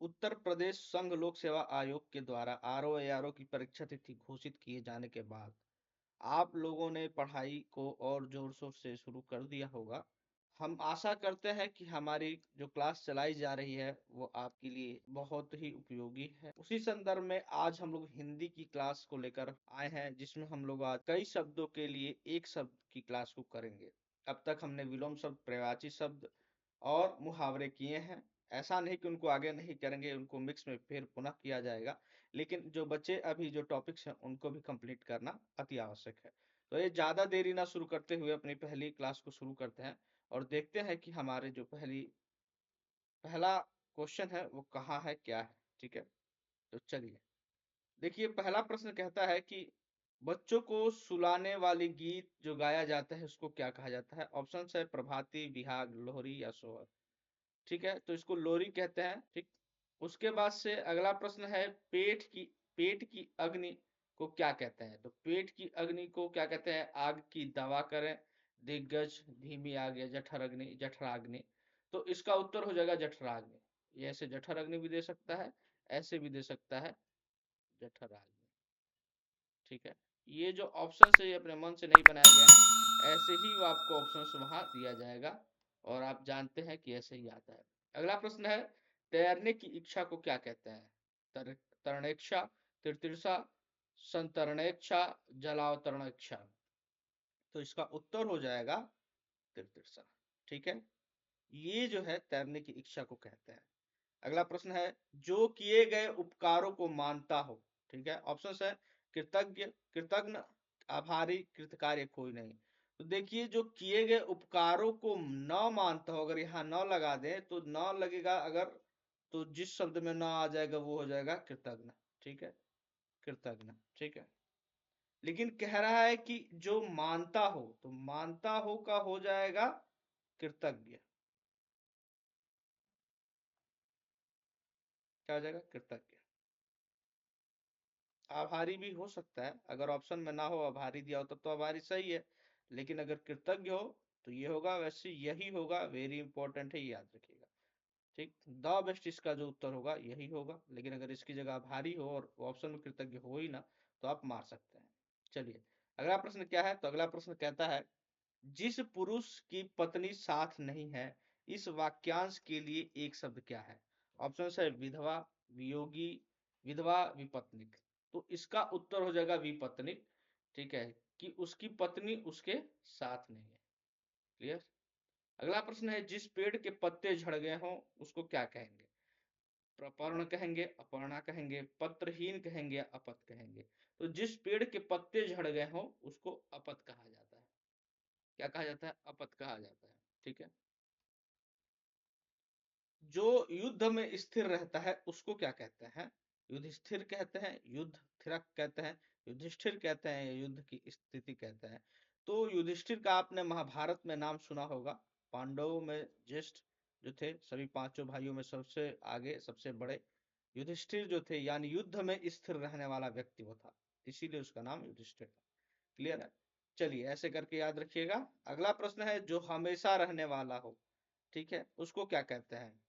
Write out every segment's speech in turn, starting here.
उत्तर प्रदेश संघ लोक सेवा आयोग के द्वारा आरओ एआरओ की परीक्षा तिथि घोषित किए जाने के बाद आप लोगों ने पढ़ाई को और जोर शोर से शुरू कर दिया होगा। हम आशा करते हैं कि हमारी जो क्लास चलाई जा रही है वो आपके लिए बहुत ही उपयोगी है। उसी संदर्भ में आज हम लोग हिंदी की क्लास को लेकर आए हैं, जिसमें हम लोग आज कई शब्दों के लिए एक शब्द की क्लास को करेंगे। अब तक हमने विलोम शब्द, पर्यायवाची शब्द और मुहावरे किए हैं। ऐसा नहीं कि उनको आगे नहीं करेंगे, उनको मिक्स में फिर पुनः किया जाएगा, लेकिन जो बच्चे अभी जो टॉपिक्स हैं उनको भी कंप्लीट करना अति आवश्यक है। तो ये ज्यादा देरी ना शुरू करते हुए अपनी पहली क्लास को शुरू करते हैं और देखते हैं कि हमारे जो पहला क्वेश्चन है वो कहाँ है, क्या है। ठीक है, तो चलिए देखिए, पहला प्रश्न कहता है कि बच्चों को सुलाने वाली गीत जो गाया जाता है उसको क्या कहा जाता है। ऑप्शन है प्रभाती, बिहाग, लोहरी या सोहर। ठीक है, तो इसको लोरी कहते हैं। ठीक, उसके बाद से अगला प्रश्न है पेट की अग्नि को क्या कहते हैं। तो पेट की अग्नि को क्या कहते हैं। आग की दवा करें, दिग्गज, धीमी आग या जठराग्नि। जठराग्नि, तो इसका उत्तर हो जाएगा जठराग्नि। ये ऐसे जठराग्नि भी दे सकता है, ऐसे भी दे सकता है जठराग्नि। ठीक है, ये जो ऑप्शन है ये अपने मन से नहीं बनाया गया है, ऐसे ही वो आपको ऑप्शन वहां दिया जाएगा और आप जानते हैं कि ऐसे ही आता है। अगला प्रश्न है तैरने की इच्छा को क्या कहते हैं। तरणेक्षा, तिरतिरसा, संतरणेक्षा, जलावतरणेक्षा। तो इसका उत्तर हो जाएगा तिरतिरसा। ठीक है, ये जो है तैरने की इच्छा को कहते हैं। अगला प्रश्न है जो किए गए उपकारों को मानता हो। ठीक है, ऑप्शन है कृतज्ञ, कृतज्ञ, आभारी, कृतकार्य, कोई नहीं। तो देखिए, जो किए गए उपकारों को न मानता हो, अगर यहाँ न लगा दे तो न लगेगा अगर, तो जिस शब्द में न आ जाएगा वो हो जाएगा कृतज्ञ। ठीक है, कृतज्ञ। ठीक है, लेकिन कह रहा है कि जो मानता हो, तो मानता हो का हो जाएगा कृतज्ञ। क्या हो जाएगा, कृतज्ञ। आभारी भी हो सकता है, अगर ऑप्शन में ना हो आभारी दिया हो तब तो आभारी सही है, लेकिन अगर कृतज्ञ हो तो ये होगा। वैसे यही होगा, वेरी इंपॉर्टेंट है, याद रखिएगा। ठीक, द बेस्ट इसका जो उत्तर होगा यही होगा, लेकिन अगर इसकी जगह आभारी हो और ऑप्शन में कृतज्ञ हो ही ना तो आप मार सकते हैं। चलिए अगला प्रश्न क्या है। तो अगला प्रश्न कहता है जिस पुरुष की पत्नी साथ नहीं है, इस वाक्यांश के लिए एक शब्द क्या है। ऑप्शन है विधवा, वियोगी, विधवा, विपत्निक। तो इसका उत्तर हो जाएगा विपत्निक। ठीक है, कि उसकी पत्नी उसके साथ नहीं है। क्लियर। अगला प्रश्न है जिस पेड़ के पत्ते झड़ गए हों उसको क्या कहेंगे। प्रपर्ण कहेंगे, अपर्णा कहेंगे, पत्रहीन कहेंगे या अपत कहेंगे। तो जिस पेड़ के पत्ते झड़ गए हों उसको अपत कहा जाता है। क्या कहा जाता है, अपत कहा जाता है। ठीक है, जो युद्ध में स्थिर रहता है उसको क्या कहते हैं। युधिष्ठिर कहते हैं, युद्ध थिरक कहते हैं, युधिष्ठिर कहते हैं, युद्ध की स्थिति कहते हैं। तो युधिष्ठिर का आपने महाभारत में नाम सुना होगा। पांडवों में ज्येष्ठ जो थे, सभी पांचों भाइयों में सबसे आगे, सबसे बड़े युधिष्ठिर जो थे, यानी युद्ध में स्थिर रहने वाला व्यक्ति वो था, इसीलिए उसका नाम युधिष्ठिर था। क्लियर है, चलिए ऐसे करके याद रखिएगा। अगला प्रश्न है जो हमेशा रहने वाला हो, ठीक है, उसको क्या कहते हैं।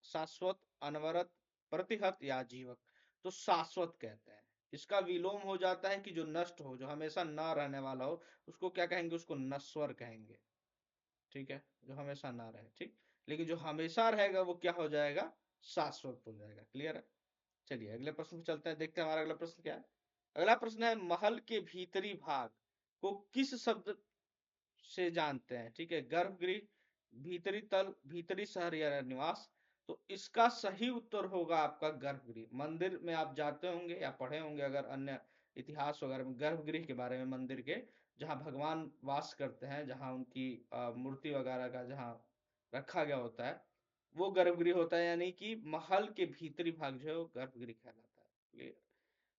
शाश्वत, अनवरत, प्रतिहत या जीवक। तो शाश्वत कहते हैं। इसका विलोम हो जाता है कि जो नष्ट हो, जो हमेशा न रहने वाला हो, उसको क्या कहेंगे, उसको नश्वर कहेंगे। ठीक है, जो हमेशा ना रहे। ठीक, लेकिन जो हमेशा रहेगा वो क्या हो जाएगा, शाश्वत हो जाएगा। क्लियर है, चलिए अगले प्रश्न पे चलते हैं, देखते हैं हमारा अगला प्रश्न क्या है। अगला प्रश्न है महल के भीतरी भाग को किस शब्द से जानते हैं। ठीक है, गर्भगृह, भीतरी तल, भीतरी शहर या निवास। तो इसका सही उत्तर होगा आपका गर्भगृह। मंदिर में आप जाते होंगे या पढ़े होंगे अगर अन्य इतिहास वगैरह में, गर्भगृह के बारे में, मंदिर के जहाँ भगवान वास करते हैं, जहाँ उनकी मूर्ति वगैरह का जहाँ रखा गया होता है वो गर्भगृह होता है, यानी कि महल के भीतरी भाग जो है वो गर्भगृह कहलाता है। क्लियर।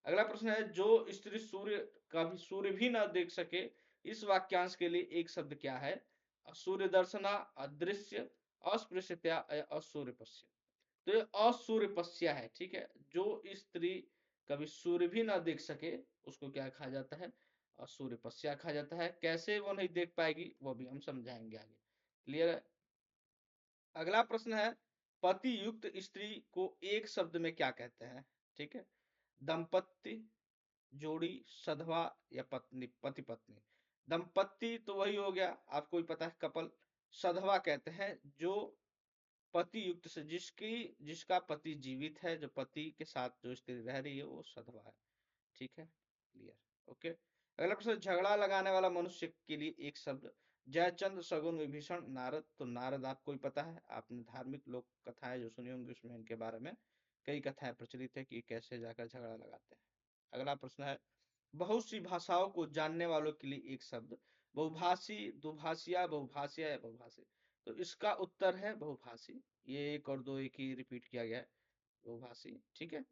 अगला प्रश्न है जो स्त्री सूर्य कभी सूर्य भी ना देख सके, इस वाक्यांश के लिए एक शब्द क्या है। असूर्य दर्शना, अदृश्य, अस्पृश्यता, असूर्यपश्य। तो ये असूर्यपश्य है। ठीक है, जो स्त्री कभी सूर्य भी ना देख सके उसको क्या कहा जाता है, असूर्यपश्य कहा जाता है। कैसे वो नहीं देख पाएगी वो भी हम समझाएंगे आगे। क्लियर है। अगला प्रश्न है पति युक्त स्त्री को एक शब्द में क्या कहते हैं? ठीक है, दंपत्ति, जोड़ी, सधवा या पत्नी, पति पत्नी। दंपत्ति तो वही हो गया, आपको भी पता है, कपल। सधवा कहते हैं जो पति युक्त से जिसका पति जीवित है, जो पति के साथ जो स्त्री रह रही है वो सधवा है। ठीक है, क्लियर, ओके। अगला प्रश्न, झगड़ा लगाने वाला मनुष्य के लिए एक शब्द। जयचंद, शगुन, विभीषण, नारद। तो नारद आपको ही पता है, आपने धार्मिक लोक कथाएं जो सुनी होंगी उसमें इनके बारे में कई कथाएं प्रचलित है कि कैसे जाकर झगड़ा लगाते हैं। अगला प्रश्न है, बहुत सी भाषाओं को जानने वालों के लिए एक शब्द। बहुभाषी, दुभाषिया, बहुभाषिया या बहुभाषी। तो इसका उत्तर है बहुभाषी। ये एक और दो एक ही रिपीट किया गया है, बहुभाषी। ठीक है,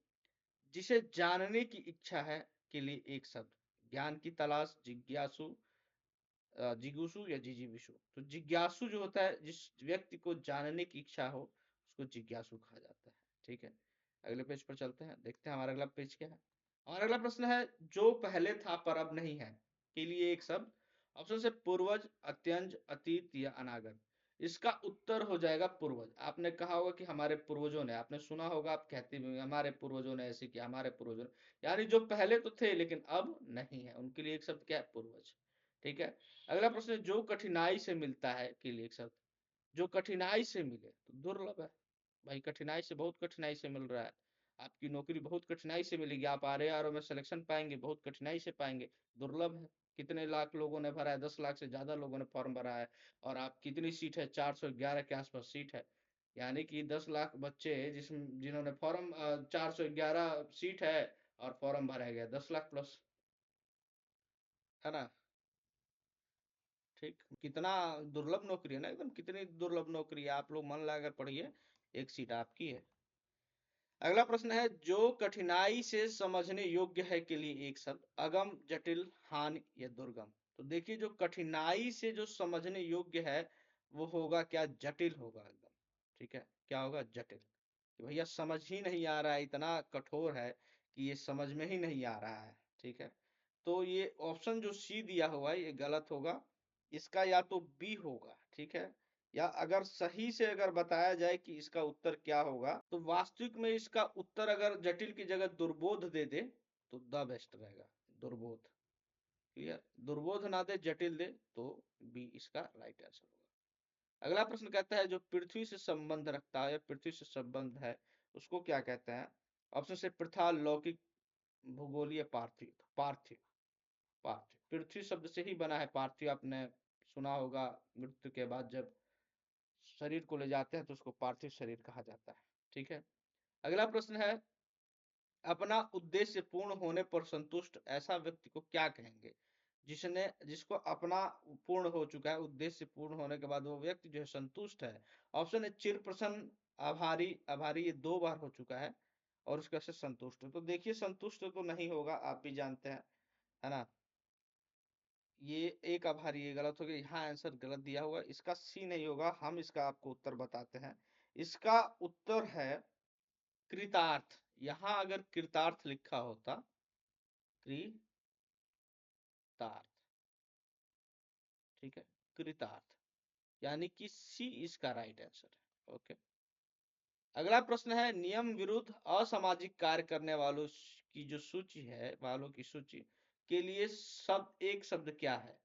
जिसे जानने की इच्छा है के लिए एक शब्द। ज्ञान की तलाश, जिज्ञासु, जिगुसु या जिजीविषु। तो जिज्ञासु जो होता है, जिस व्यक्ति को जानने की इच्छा हो उसको जिज्ञासु कहा जाता है। ठीक है, अगले पेज पर चलते हैं, देखते हैं हमारा अगला पेज क्या है। हमारा अगला प्रश्न है, जो पहले था पर अब नहीं है के लिए एक शब्द। ऑप्शन से पूर्वज, अत्यंज, अतीत या अनागत। इसका उत्तर हो जाएगा पूर्वज। आपने कहा होगा कि हमारे पूर्वजों ने, आपने सुना होगा, आप कहते भी होंगे हमारे पूर्वजों ने ऐसे किया, हमारे पूर्वजों ने, यानी जो पहले तो थे लेकिन अब नहीं है, उनके लिए एक शब्द क्या है? पूर्वज। ठीक है, अगला प्रश्न, जो कठिनाई से मिलता है के लिए एक शब्द। जो कठिनाई से मिले तो दुर्लभ है। भाई कठिनाई से, बहुत कठिनाई से मिल रहा है, आपकी नौकरी बहुत कठिनाई से मिलेगी, आप आर में सिलेक्शन पाएंगे बहुत कठिनाई से पाएंगे, दुर्लभ है। कितने लाख लोगों ने भरा है? 10 लाख से ज्यादा लोगों ने फॉर्म भरा है, और आप कितनी सीट है? 411 के आसपास सीट है। यानी कि 10 लाख बच्चे जिन्होंने फॉर्म, 411 सीट है और फॉर्म भरा गया 10 लाख प्लस, है ना? ठीक, कितना दुर्लभ नौकरी है ना, एकदम कितनी दुर्लभ नौकरी है, आप लोग मन लगाकर पढ़िए, एक सीट आपकी है। अगला प्रश्न है, जो कठिनाई से समझने योग्य है के लिए एक शब्द। अगम, जटिल, हानि या दुर्गम। तो देखिए, जो कठिनाई से जो समझने योग्य है वो होगा क्या? जटिल होगा एकदम। ठीक है, क्या होगा? जटिल। कि भैया समझ ही नहीं आ रहा है, इतना कठोर है कि ये समझ में ही नहीं आ रहा है। ठीक है, तो ये ऑप्शन जो सी दिया हुआ है ये गलत होगा, इसका या तो बी होगा। ठीक है, या अगर सही से अगर बताया जाए कि इसका उत्तर क्या होगा, तो वास्तविक में इसका उत्तर अगर जटिल की जगह दुर्बोध दे दे तो द बेस्ट रहेगा, दुर्बोध। क्लियर, दुर्बोध ना दे, जटिल दे, तो बी इसका राइट आंसर होगा। अगला प्रश्न कहता है, जो पृथ्वी से संबंध रखता है, पृथ्वी से संबंध है, उसको क्या कहते हैं? ऑप्शन से पृथा, लौकिक, भूगोलीय, पार्थिव। पार्थिव, पार्थिव, पृथ्वी शब्द से ही बना है पार्थिव, आपने सुना होगा, मृत्यु के बाद जब शरीर को ले जाते हैं तो उसको पार्थिव शरीर कहा जाता है। ठीक है, अगला प्रश्न है, अपना उद्देश्य पूर्ण होने पर संतुष्ट ऐसा व्यक्ति को क्या कहेंगे? जिसको अपना पूर्ण हो चुका है, उद्देश्य पूर्ण होने के बाद वो व्यक्ति जो है संतुष्ट है। ऑप्शन है चिर प्रसन्न, आभारी। आभारी ये 2 बार हो चुका है, और उसके से संतुष्ट। तो देखिए, संतुष्ट तो नहीं होगा, आप भी जानते हैं, है ना? ये एक आभारी, ये गलत हो गया, यहाँ आंसर गलत दिया हुआ, इसका सी नहीं होगा, हम इसका आपको उत्तर बताते हैं। इसका उत्तर है कृतार्थ। यहाँ अगर कृतार्थ लिखा होता, कृतार्थ। ठीक है, कृतार्थ, यानी कि सी इसका राइट आंसर है। ओके, अगला प्रश्न है, नियम विरुद्ध असामाजिक कार्य करने वालों की जो सूची है, वालों की सूची के लिए एक शब्द क्या है?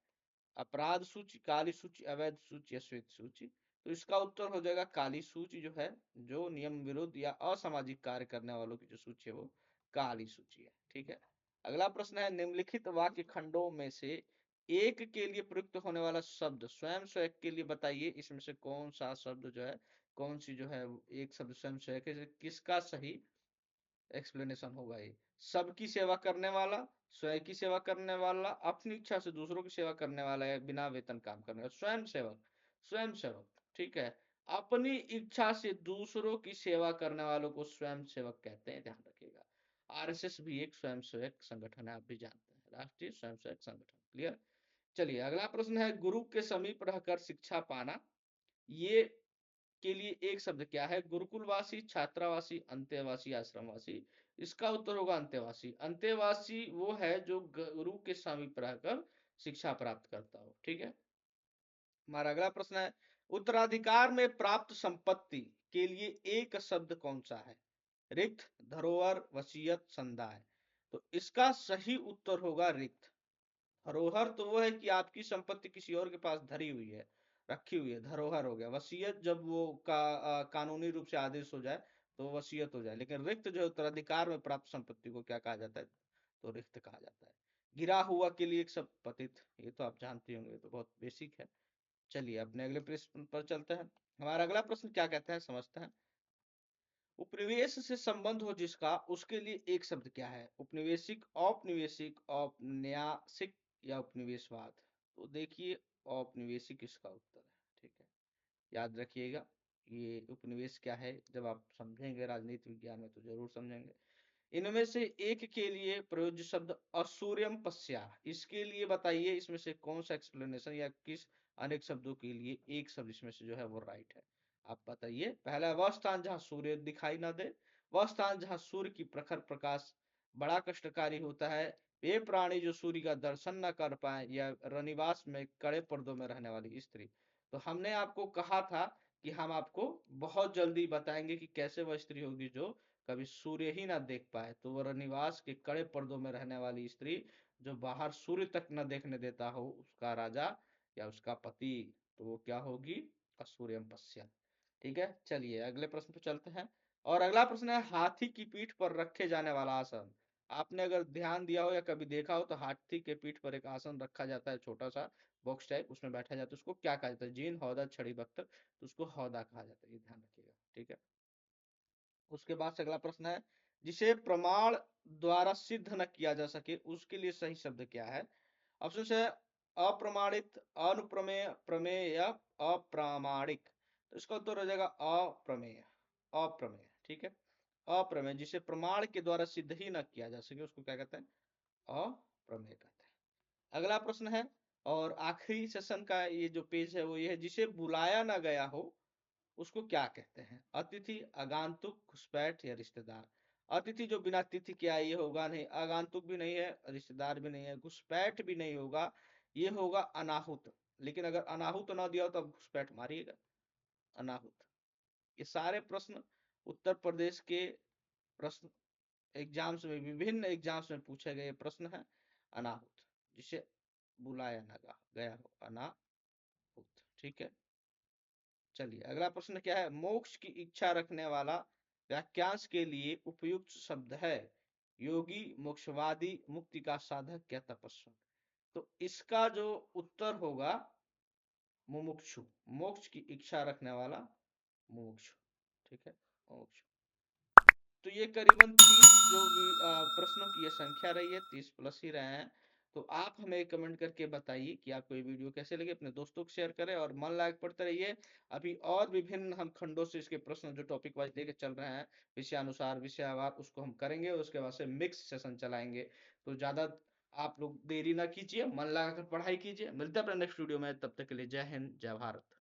अपराध सूची, काली सूची, अवैध सूची या श्वेत सूची। तो इसका उत्तर हो जाएगा काली सूची जो है, जो नियम विरुद्ध या असामाजिक कार्य करने वालों की जो सूची है वो काली सूची है। ठीक है, अगला प्रश्न है, निम्नलिखित वाक्य खंडों में से एक के लिए प्रयुक्त होने वाला शब्द स्वयं सहायक के लिए बताइए, इसमें से कौन सा शब्द जो है, कौन सी जो है एक शब्द स्वयं सहायक है, किसका सही एक्सप्लेनेशन होगा ये? सबकी सेवा करने वाला, स्वयं की सेवा करने वाला, अपनी इच्छा से दूसरों की सेवा करने वाला, या बिना वेतन काम करने वाला? स्वयं सेवक, स्वयं सेवक। ठीक है, अपनी इच्छा से दूसरों की सेवा करने वालों को स्वयं सेवक कहते हैं, ध्यान रखिएगा। आरएसएस भी एक स्वयं सेवक संगठन है, आप भी जानते हैं, राष्ट्रीय स्वयं सेवक संगठन। क्लियर, चलिए अगला प्रश्न है, गुरु के समीप रहकर शिक्षा पाना, ये के लिए एक शब्द क्या है? गुरुकुलवासी, छात्रावासी, अंतेवासी, आश्रमवासी। इसका उत्तर होगा अंतेवासी। अंतेवासी वो है जो गुरु के समीप रहकर शिक्षा प्राप्त करता हो। ठीक है, हमारा अगला प्रश्न है, उत्तराधिकार में प्राप्त संपत्ति के लिए एक शब्द कौन सा है? रिक्त, धरोहर, वसीयत, संदाय। तो इसका सही उत्तर होगा रिक्त। धरोहर तो वो है कि आपकी संपत्ति किसी और के पास धरी हुई है, रखी हुई है, धरोहर हो गया। वसीयत जब वो कानूनी रूप से आदेश हो जाए तो वसीयत हो जाए। लेकिन रिक्त जो है, उत्तराधिकार में प्राप्त संपत्ति को क्या कहा जाता है? तो रिक्त कहा जाता है। गिरा हुआ के लिए एक शब्द पतित, ये तो आप जानते होंगे, तो बहुत बेसिक है। चलिए अपने अगले प्रश्न पर चलते हैं। हमारा अगला प्रश्न क्या कहता है, समझते हैं। उपनिवेश से संबंध हो जिसका, उसके लिए एक शब्द क्या है? उपनिवेशिक, औपनिवेशिक, औपन्यासिक या उपनिवेशवाद। तो देखिए, औपनिवेशिक इसका उत्तर है। ठीक है, याद रखिएगा। ये उपनिवेश क्या है, जब आप समझेंगे राजनीति विज्ञान में तो जरूर समझेंगे। इनमें से एक के लिए प्रयोज्य शब्द असूर्यम पश्या, इसके लिए बताइए इसमें से कौन सा एक्सप्लेनेशन या किस अनेक शब्दों के लिए एक शब्द इसमें से जो है वो राइट है। आप बताइए। पहला है, वह स्थान जहाँ सूर्य दिखाई ना दे, वह स्थान जहाँ सूर्य की प्रखर प्रकाश बड़ा कष्टकारी होता है, वे प्राणी जो सूर्य का दर्शन न कर पाए, या रनिवास में कड़े पर्दों में रहने वाली स्त्री। तो हमने आपको कहा था कि हम आपको बहुत जल्दी बताएंगे कि कैसे वह स्त्री होगी जो कभी सूर्य ही ना देख पाए। तो वह रनिवास के कड़े पर्दों में रहने वाली स्त्री, जो बाहर सूर्य तक न देखने देता हो, उसका राजा या उसका पति, तो वो क्या होगी? असूर्यम पश्या। ठीक है, चलिए अगले प्रश्न पे चलते हैं। और अगला प्रश्न है, हाथी की पीठ पर रखे जाने वाला आसन। आपने अगर ध्यान दिया हो या कभी देखा हो तो हाथी के पीठ पर एक आसन रखा जाता है, छोटा सा बॉक्स टाइप, उसमें बैठा जाता है। उसको क्या कहा जाता है? जीन, हौदा, छड़ी, बख्तर। तो उसको हौदा कहा जाता है, ये ध्यान रखिएगा। ठीक है, उसके बाद से अगला प्रश्न है, जिसे प्रमाण द्वारा सिद्ध न किया जा सके, उसके लिए सही शब्द क्या है? ऑप्शन है अप्रमाणित, अनुप्रमेय, प्रमेय या अप्रामाणिक। तो इसका उत्तर हो जाएगा अप्रमेय। अप्रमेय, ठीक है। अप्रमेय, जिसे प्रमाण के द्वारा सिद्ध ही न किया जा सके, उसको क्या कहते हैं? अप्रमेय कहते हैं। अगला प्रश्न है, और आखिरी सेशन का ये जो पेज है वो ये है, जिसे बुलाया ना गया हो उसको क्या कहते हैं? अतिथि, आगंतुक, घुसपैठ या रिश्तेदार। अतिथि जो बिना तिथि के आए, ये होगा नहीं। आगंतुक भी नहीं है, रिश्तेदार भी नहीं है, घुसपैठ भी नहीं होगा, ये होगा अनाहुत। लेकिन अगर अनाहुत ना दिया हो तो अब घुसपैठ मारिएगा, अनाहुत। ये सारे प्रश्न उत्तर प्रदेश के प्रश्न एग्जाम्स में, विभिन्न एग्जाम्स में पूछे गए प्रश्न है। अनाहुत, जिसे बुलाया ना गया हो, अनाहुत। ठीक है, चलिए अगला प्रश्न क्या है? मोक्ष की इच्छा रखने वाला वाक्यांश के लिए उपयुक्त शब्द है योगी, मोक्षवादी, मुक्ति का साधक या तपस्वी। तो इसका जो उत्तर होगा मुमुक्षु, मोक्ष की इच्छा रखने वाला मुमुक्षु। ठीक है, मुमुक्षु। तो ये करीबन 30 जो प्रश्नों की ये संख्या रही है, 30 प्लस ही रहे हैं। तो आप हमें कमेंट करके बताइए कि आपको ये वीडियो कैसे लगे, अपने दोस्तों को शेयर करें और मन लायक पढ़ते रहिए। अभी और विभिन्न हम खंडों से इसके प्रश्न जो टॉपिक वाइज लेके चल रहे हैं, विषयानुसार, विषयवार, उसको हम करेंगे। उसके बाद से मिक्स सेशन चलाएंगे। तो ज्यादा आप लोग देरी ना कीजिए, मन लगाकर पढ़ाई कीजिए। मिलते हैं अपने नेक्स्ट वीडियो में, तब तक के लिए जय हिंद, जय भारत।